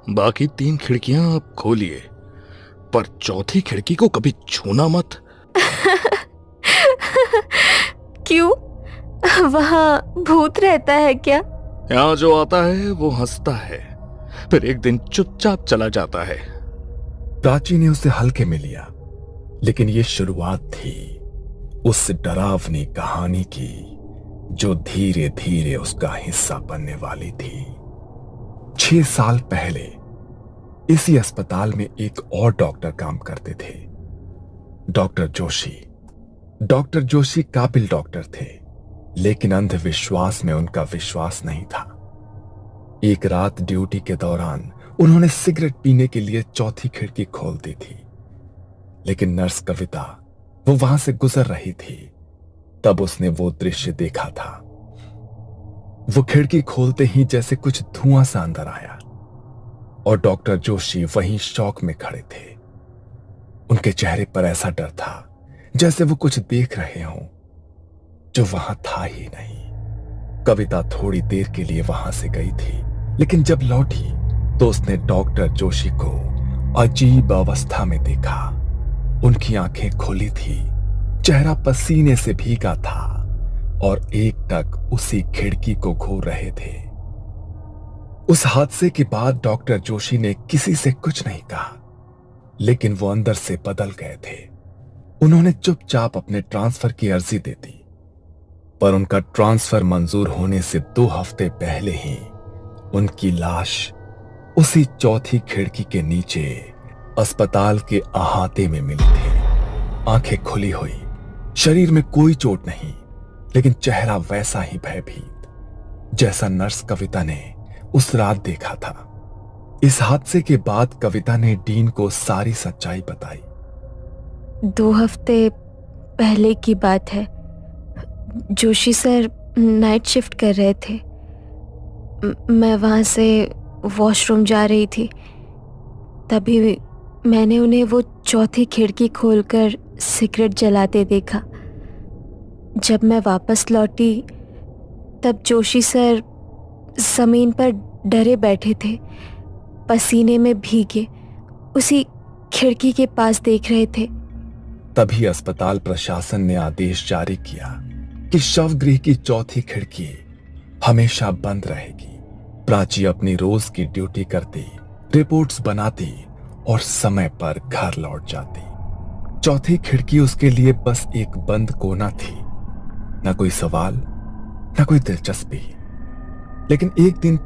बाकी तीन खिड़कियां आप खोलिए, पर चौथी खिड़की को कभी छूना मत। क्यों? वहां भूत रहता है क्या? यहाँ जो आता है वो हंसता है, फिर एक दिन चुपचाप चला जाता है। प्राची ने उसे हल्के में लिया, लेकिन ये शुरुआत थी उस डरावनी कहानी की जो धीरे धीरे उसका हिस्सा बनने वाली थी। 6 साल पहले इसी अस्पताल में एक और डॉक्टर काम करते थे, डॉक्टर जोशी। डॉक्टर जोशी काबिल डॉक्टर थे, लेकिन अंधविश्वास में उनका विश्वास नहीं था। एक रात ड्यूटी के दौरान उन्होंने सिगरेट पीने के लिए चौथी खिड़की खोल दी थी, लेकिन नर्स कविता वो वहां से गुजर रही थी। तब उसने वो दृश्य देखा था। वो खिड़की खोलते ही जैसे कुछ धुआं सा अंदर आया और डॉक्टर जोशी वहीं शॉक में खड़े थे। उनके चेहरे पर ऐसा डर था जैसे वो कुछ देख रहे हों जो वहां था ही नहीं। कविता थोड़ी देर के लिए वहां से गई थी, लेकिन जब लौटी तो उसने डॉक्टर जोशी को अजीब अवस्था में देखा। उनकी आंखें खुली थी, चेहरा पसीने से भीगा था और एकटक उसी खिड़की को घूर रहे थे। उस हादसे के बाद डॉक्टर जोशी ने किसी से कुछ नहीं कहा, लेकिन वो अंदर से बदल गए थे। उन्होंने चुपचाप अपने ट्रांसफर की अर्जी दे दी, पर उनका ट्रांसफर मंजूर होने से 2 हफ्ते पहले ही उनकी लाश उसी चौथी खिड़की के नीचे अस्पताल के अहाते में मिली थी। आंखें खुली हुई, शरीर में कोई चोट नहीं, लेकिन चेहरा वैसा ही भयभीत जैसा नर्स कविता ने उस रात देखा था। इस हादसे के बाद कविता ने डीन को सारी सच्चाई बताई। 2 हफ्ते पहले की बात है। जोशी सर नाइट शिफ्ट कर रहे थे। मैं वहां से वॉशरूम जा रही थी, तभी मैंने उन्हें वो चौथी खिड़की खोलकर सिगरेट जलाते देखा। जब मैं वापस लौटी तब जोशी सर जमीन पर डरे बैठे थे, पसीने में भीगे, उसी खिड़की के पास देख रहे थे। तभी अस्पताल प्रशासन ने आदेश जारी किया कि शवगृह की चौथी खिड़की हमेशा बंद रहेगी। प्राची अपनी रोज की ड्यूटी करती, रिपोर्ट्स बनाती और समय पर घर लौट जाती। चौथी खिड़की उसके लिए बस एक बंद कोना थी, न कोई सवाल, न कोई दिलचस्पी। लेकिन एक दिन